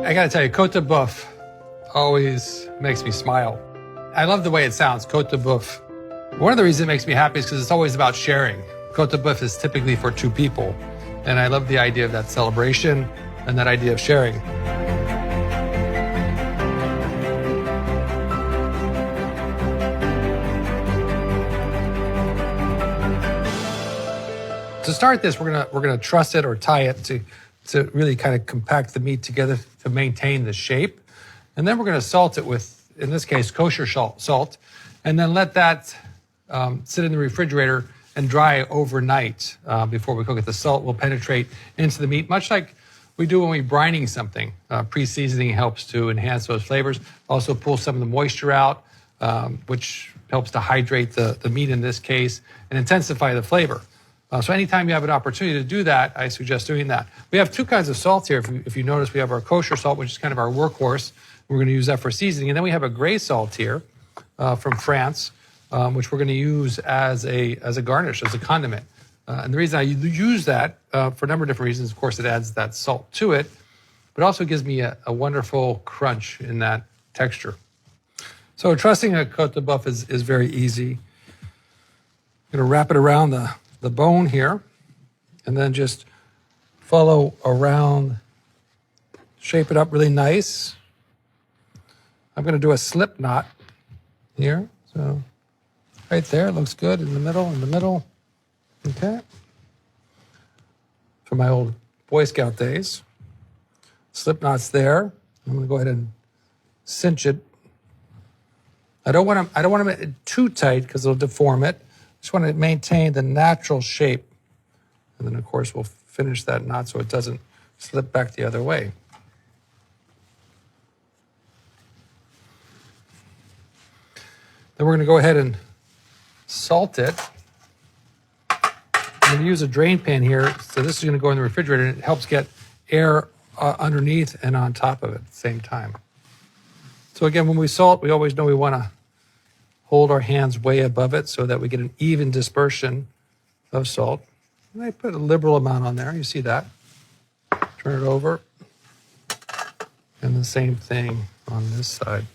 I gotta tell you, Côte de Boeuf always makes me smile. I love the way it sounds, Côte de Boeuf. One of the reasons it makes me happy is because it's always about sharing. Côte de Boeuf is typically for two people. And I love the idea of that celebration and that idea of sharing. To start this, we're gonna truss it or tie it to really kind of compact the meat together to maintain the shape. And then we're gonna salt it with, in this case, kosher salt, and then let that sit in the refrigerator and dry overnight before we cook it. The salt will penetrate into the meat, much like we do when we're brining something. Pre-seasoning helps to enhance those flavors, also pull some of the moisture out, which helps to hydrate the meat in this case and intensify the flavor. So anytime you have an opportunity to do that, I suggest doing that. We have two kinds of salt here. If you notice, we have our kosher salt, which is kind of our workhorse. We're going to use that for seasoning. And then we have a gray salt here from France, which we're going to use as a garnish, as a condiment. And the reason I use that for a number of different reasons, of course, it adds that salt to it, but also gives me a wonderful crunch in that texture. So trussing a Côte de Boeuf is very easy. I'm going to wrap it around the bone here, and then just follow around, shape it up really nice. I'm going to do a slip knot here. So right there, looks good in the middle. Okay. From my old Boy Scout days. Slip knots there. I'm going to go ahead and cinch it. I don't want to make it too tight because it'll deform it. Just want to maintain the natural shape. And then, of course, we'll finish that knot so it doesn't slip back the other way. Then we're going to go ahead and salt it. I'm going to use a drain pan here. So this is going to go in the refrigerator, and it helps get air underneath and on top of it at the same time. So again, when we salt, we always know we want to hold our hands way above it so that we get an even dispersion of salt. And I put a liberal amount on there. You see that. Turn it over. And the same thing on this side.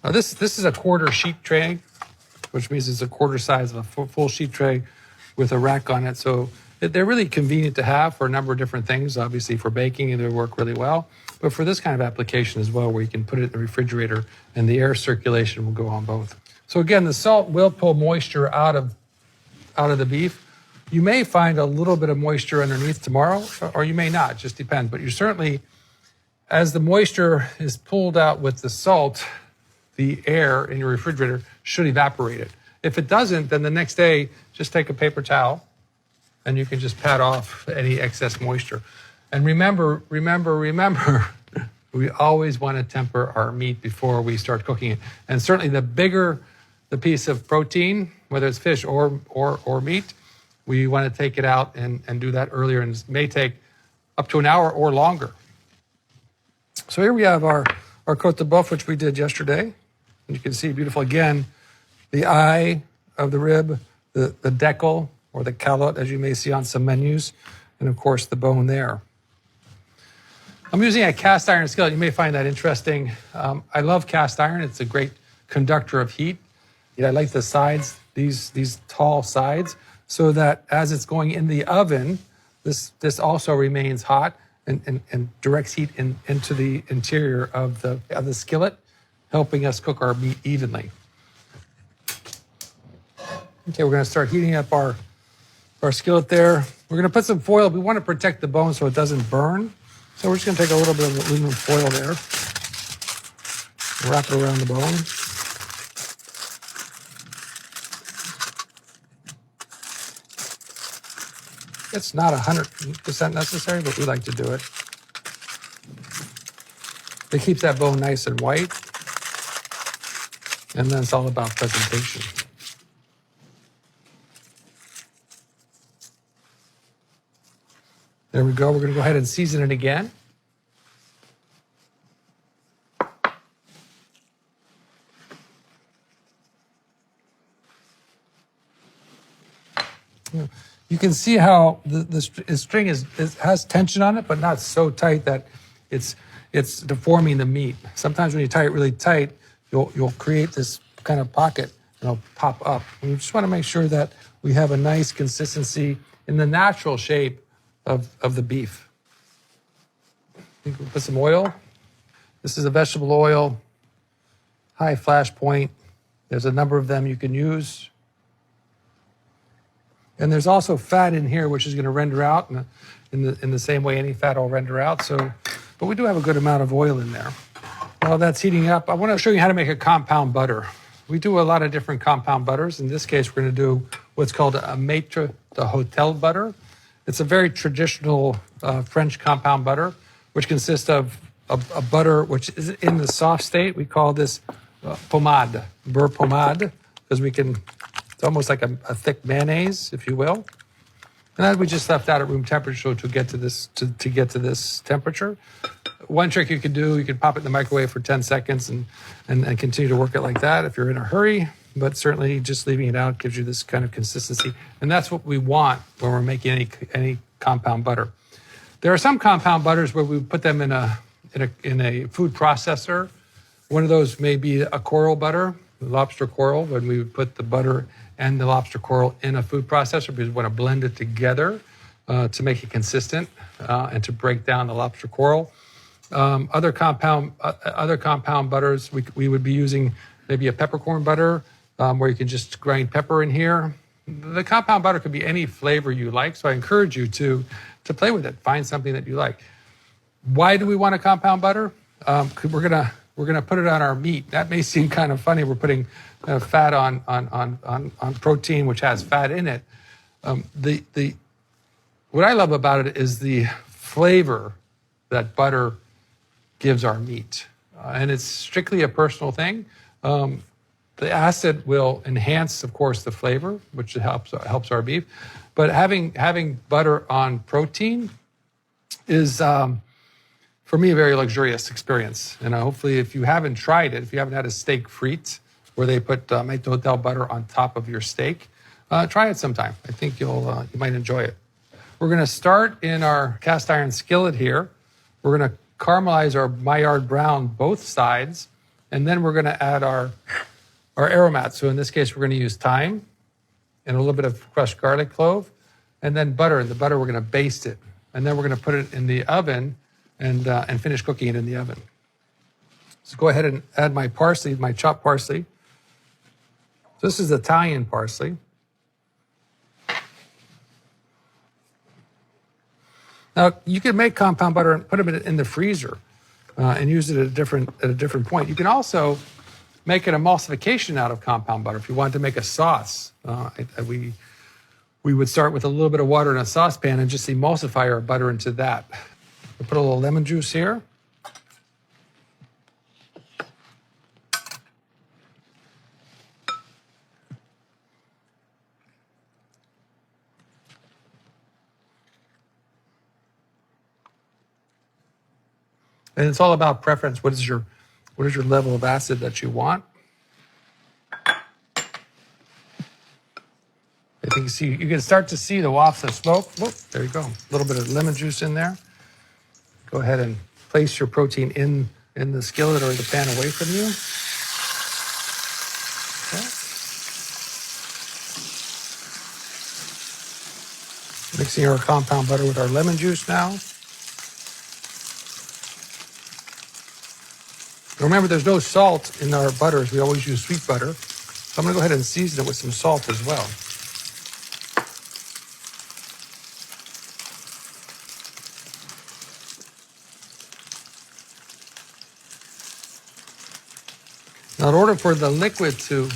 Now this is a quarter sheet tray, which means it's a quarter size of a full sheet tray with a rack on it. So they're really convenient to have for a number of different things. Obviously for baking, they work really well. But for this kind of application as well, where you can put it in the refrigerator and the air circulation will go on both. So again, the salt will pull moisture out of the beef. You may find a little bit of moisture underneath tomorrow, or you may not, it just depends. But you certainly, as the moisture is pulled out with the salt, the air in your refrigerator should evaporate it. If it doesn't, then the next day, just take a paper towel and you can just pat off any excess moisture. And remember, we always want to temper our meat before we start cooking it. And certainly the bigger the piece of protein, whether it's fish or meat, we want to take it out and do that earlier. And it may take up to an hour or longer. So here we have our Côte de Boeuf, which we did yesterday. And you can see beautiful, again, the eye of the rib, the decal, or the calotte, as you may see on some menus, and of course the bone there. I'm using a cast iron skillet. You may find that interesting. I love cast iron. It's a great conductor of heat. I like the sides, these tall sides, so that as it's going in the oven, this also remains hot and directs heat into the interior of the skillet, helping us cook our meat evenly. Okay, we're going to start heating up our skillet there. We're going to put some foil. We want to protect the bone so it doesn't burn. So we're just going to take a little bit of aluminum foil there, wrap it around the bone. It's not 100% necessary, but we like to do it. It keeps that bone nice and white. And then it's all about presentation. There we go. We're going to go ahead and season it again. You can see how the string has tension on it, but not so tight that it's deforming the meat. Sometimes when you tie it really tight, you'll create this kind of pocket and it'll pop up. And we just want to make sure that we have a nice consistency in the natural shape of the beef. You can put some oil. This is a vegetable oil, high flash point. There's a number of them you can use. And there's also fat in here, which is going to render out in the same way any fat will render out. But we do have a good amount of oil in there. While that's heating up, I want to show you how to make a compound butter. We do a lot of different compound butters. In this case, we're going to do what's called a maître d'hôtel butter. It's a very traditional French compound butter, which consists of a butter which is in the soft state. We call this pommade, beurre pommade, because it's almost like a thick mayonnaise, if you will. And then we just left that at room temperature to get to this temperature. One trick you could do, you could pop it in the microwave for 10 seconds and continue to work it like that if you're in a hurry. But certainly just leaving it out gives you this kind of consistency. And that's what we want when we're making any compound butter. There are some compound butters where we put them in a food processor. One of those may be a coral butter, lobster coral, when we would put the butter and the lobster coral in a food processor because we want to blend it together to make it consistent and to break down the lobster coral. Other compound butters, we would be using maybe a peppercorn butter where you can just grind pepper in here. The compound butter could be any flavor you like, so I encourage you to play with it. Find something that you like. Why do we want a compound butter? We're gonna put it on our meat. That may seem kind of funny. We're putting fat on protein, which has fat in it. What I love about it is the flavor that butter gives our meat, and it's strictly a personal thing. The acid will enhance, of course, the flavor, which helps our beef. But having butter on protein is, for me, a very luxurious experience. And hopefully, if you haven't tried it, if you haven't had a steak frite where they put maître d'hôtel butter on top of your steak, try it sometime. I think you might enjoy it. We're going to start in our cast iron skillet here. We're going to caramelize our Maillard brown both sides, and then we're going to add our aromat. So in this case, we're going to use thyme and a little bit of crushed garlic clove, and then butter. And the butter, we're going to baste it. And then we're going to put it in the oven and finish cooking it in the oven. So go ahead and add my parsley, my chopped parsley. So this is Italian parsley. Now, you can make compound butter and put them in the freezer and use it at a different point. You can also make an emulsification out of compound butter if you want to make a sauce. We would start with a little bit of water in a saucepan and just emulsify our butter into that. We'll put a little lemon juice here. And it's all about preference. What is your level of acid that you want? I think you can start to see the wafts of smoke. Whoop, there you go. A little bit of lemon juice in there. Go ahead and place your protein in the skillet or the pan away from you. Okay. Mixing our compound butter with our lemon juice now. Remember, there's no salt in our butters. We always use sweet butter. So I'm going to go ahead and season it with some salt as well. Now, in order for the liquid to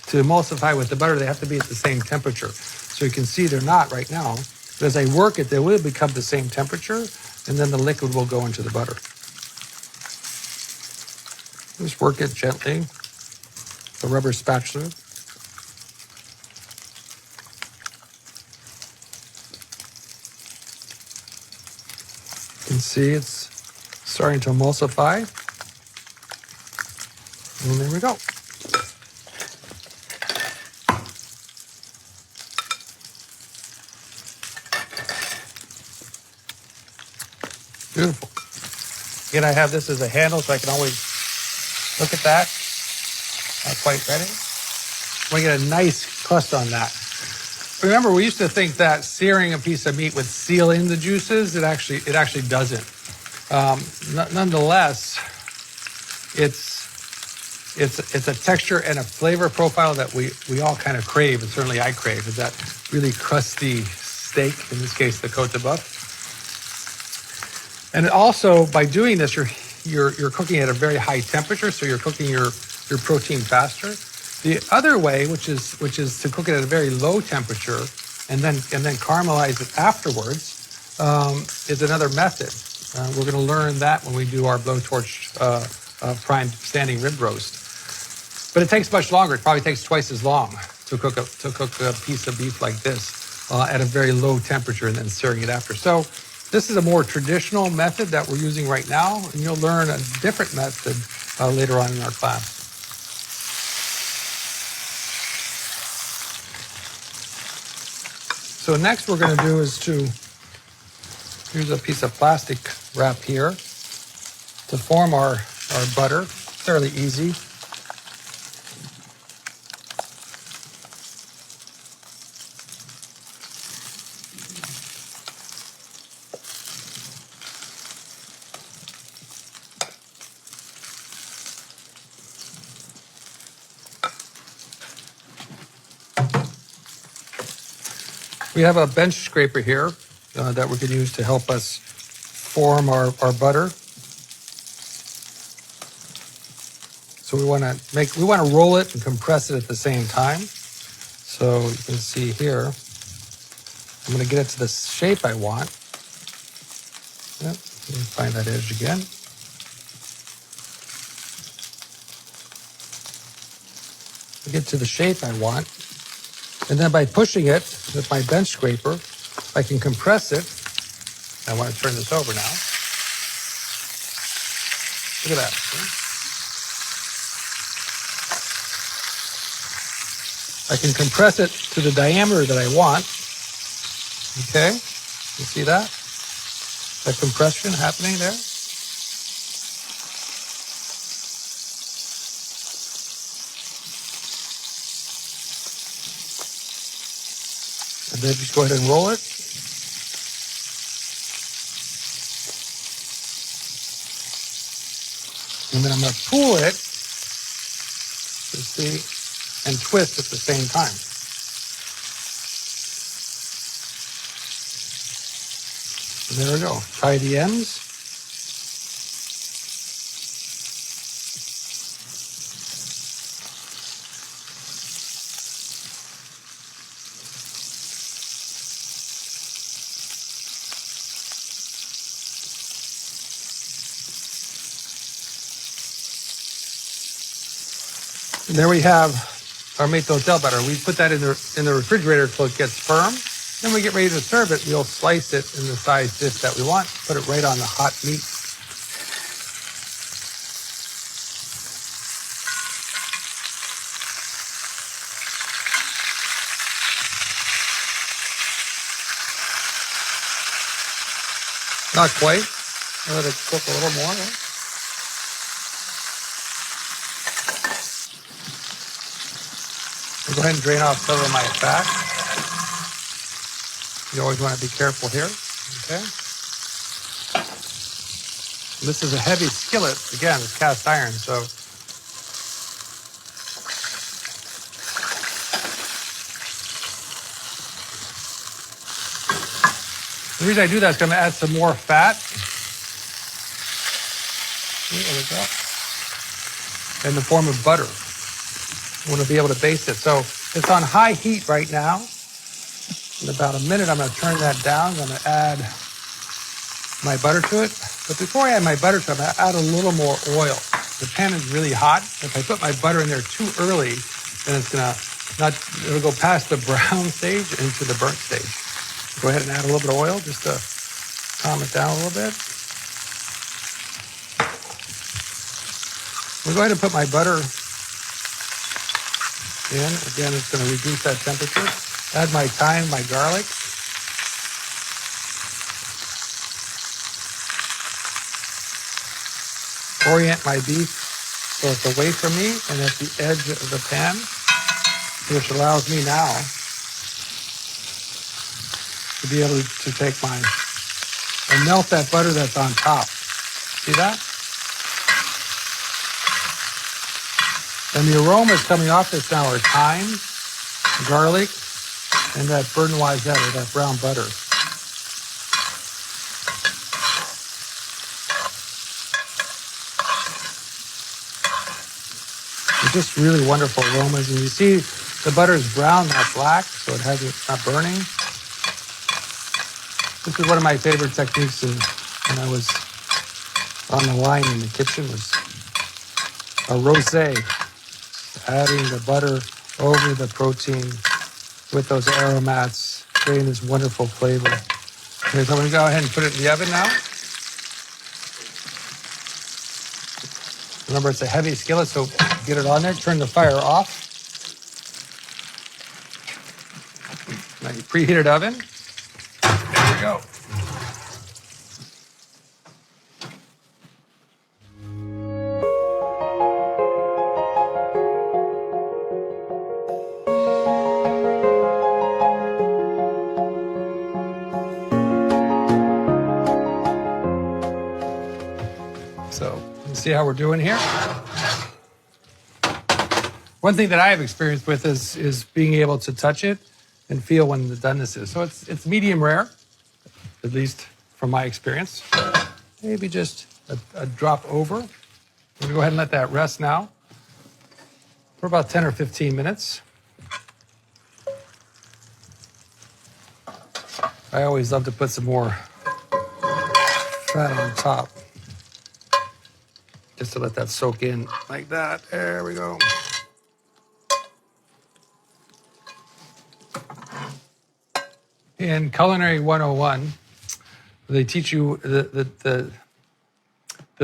emulsify with the butter, they have to be at the same temperature. So you can see they're not right now. But as I work it, they will become the same temperature, and then the liquid will go into the butter. Just work it gently, the rubber spatula. You can see it's starting to emulsify. And there we go. Beautiful. Again, I have this as a handle so I can always look at that. Not quite ready. We get a nice crust on that. Remember, we used to think that searing a piece of meat would seal in the juices. It actually doesn't. Nonetheless, it's a texture and a flavor profile that we all kind of crave, and certainly I crave, is that really crusty steak, in this case the Côte de Bœuf. And also, by doing this, you're cooking at a very high temperature, so you're cooking your protein faster. The other way, which is to cook it at a very low temperature and then caramelize it afterwards, is another method. We're going to learn that when we do our blowtorch primed standing rib roast. But it takes much longer. It probably takes twice as long to cook a piece of beef like this at a very low temperature and then searing it after. So this is a more traditional method that we're using right now, and you'll learn a different method later on in our class. So next we're going to do is use a piece of plastic wrap here to form our butter. Fairly easy. We have a bench scraper here that we can use to help us form our butter. So we want to roll it and compress it at the same time. So you can see here, I'm going to get it to the shape I want. Yep, let me find that edge again. Get to the shape I want. And then by pushing it with my bench scraper, I can compress it. I want to turn this over now. Look at that. I can compress it to the diameter that I want. Okay, you see that? That compression happening there? And then just go ahead and roll it. And then I'm going to pull it, you see, and twist at the same time. And there we go. Tie the ends. And there we have our maître d'hôtel butter. We put that in the refrigerator until it gets firm. Then we get ready to serve it. We'll slice it in the size dish that we want. Put it right on the hot meat. Not quite. I'll let it cook a little more. Right? I'll go ahead and drain off some of my fat. You always want to be careful here. Okay. This is a heavy skillet. Again, it's cast iron, so the reason I do that is going to add some more fat. There we go. In the form of butter. I want to be able to baste it. So it's on high heat right now. In about a minute, I'm going to turn that down. I'm going to add my butter to it. But before I add my butter to it, I'm going to add a little more oil. The pan is really hot. If I put my butter in there too early, then it's going to it'll go past the brown stage into the burnt stage. Go ahead and add a little bit of oil just to calm it down a little bit. We'll go ahead and put my butter in. Again, it's going to reduce that temperature. Add my thyme, my garlic. orient my beef so it's away from me and at the edge of the pan, which allows me now to be able to take and melt that butter that's on top. See that? And the aromas coming off this now are thyme, garlic, and that burnt noisette, or that brown butter. It's just really wonderful aromas. And you see the butter is brown, not black, so it's not burning. This is one of my favorite techniques when I was on the line in the kitchen, was a rosé, adding the butter over the protein with those aromats, creating this wonderful flavor. Okay, so I'm going to go ahead and put it in the oven now. Remember, it's a heavy skillet, so get it on there, turn the fire off. Now your preheated oven. There we go. So, you see how we're doing here? One thing that I have experience with is being able to touch it and feel when the doneness is. So it's medium rare, at least from my experience. Maybe just a drop over. I'm going to go ahead and let that rest now for about 10 or 15 minutes. I always love to put some more fat on top, just to let that soak in like that. There we go. In Culinary 101, they teach you the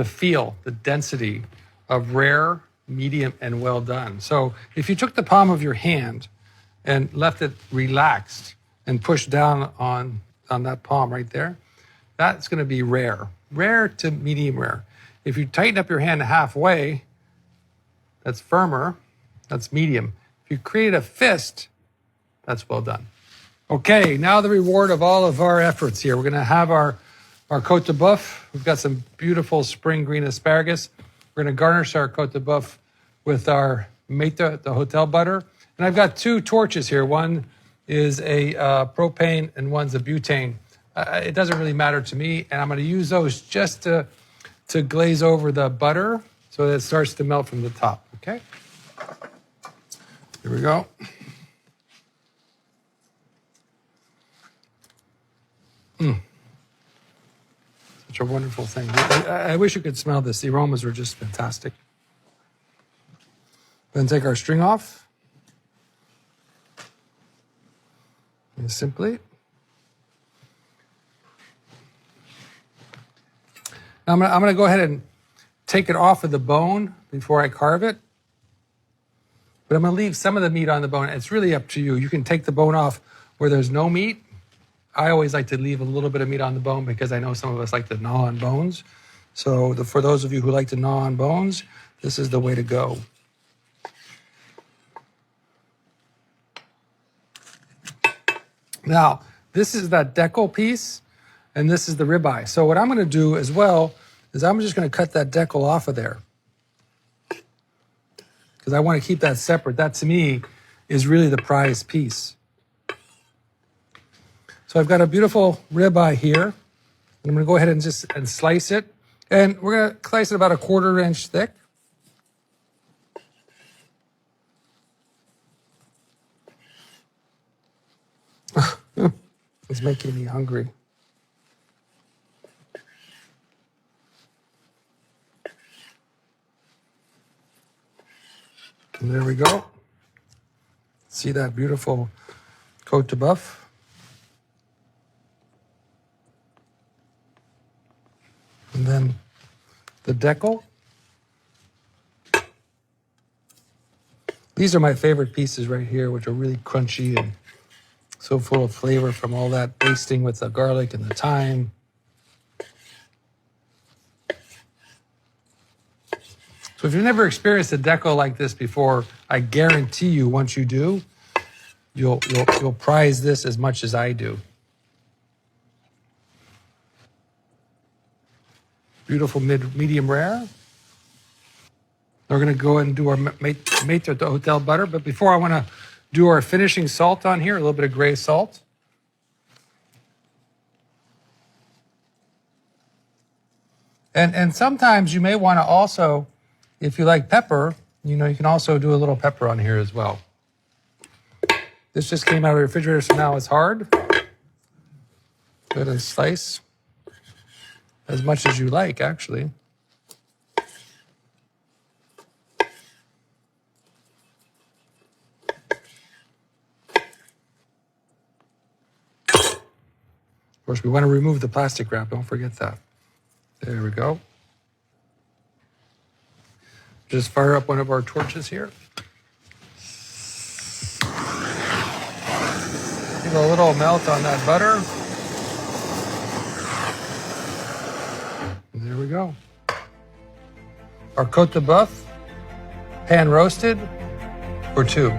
feel, the density of rare, medium, and well done. So if you took the palm of your hand and left it relaxed and pushed down on that palm right there, that's going to be rare. Rare to medium rare. If you tighten up your hand halfway, that's firmer, that's medium. If you create a fist, that's well done. Okay, now the reward of all of our efforts here. We're going to have our Côte de Boeuf. We've got some beautiful spring green asparagus. We're going to garnish our Côte de Boeuf with our Meta, the hotel butter. And I've got two torches here. One is a propane and one's a butane. It doesn't really matter to me, and I'm going to use those just to glaze over the butter so that it starts to melt from the top, okay? Here we go. Such a wonderful thing. I wish you could smell this. The aromas are just fantastic. Then take our string off. And simply. Now I'm going to go ahead and take it off of the bone before I carve it. But I'm going to leave some of the meat on the bone. It's really up to you. You can take the bone off where there's no meat. I always like to leave a little bit of meat on the bone because I know some of us like to gnaw on bones. So for those of you who like to gnaw on bones, this is the way to go. Now, this is that decal piece, and this is the ribeye. So what I'm going to do as well is I'm just going to cut that decal off of there because I want to keep that separate. That, to me, is really the prized piece. So I've got a beautiful ribeye here. And I'm going to go ahead and just slice it. And we're going to slice it about 1/4 inch thick. It's making me hungry. And there we go. See that beautiful Côte de Boeuf? And then the decal. These are my favorite pieces right here, which are really crunchy and so full of flavor from all that basting with the garlic and the thyme. So if you've never experienced a deco like this before, I guarantee you once you do, you'll prize this as much as I do. Beautiful medium rare. We're going to go ahead and do our maître d'hôtel butter. But before, I want to do our finishing salt on here, a little bit of gray salt. And sometimes you may want to also, if you like pepper, you can also do a little pepper on here as well. This just came out of the refrigerator, so now it's hard. Go ahead and slice as much as you like, actually. Of course, we want to remove the plastic wrap. Don't forget that. There we go. Just fire up one of our torches here. Give a little melt on that butter. And there we go. Our côte de bœuf, pan roasted for 2.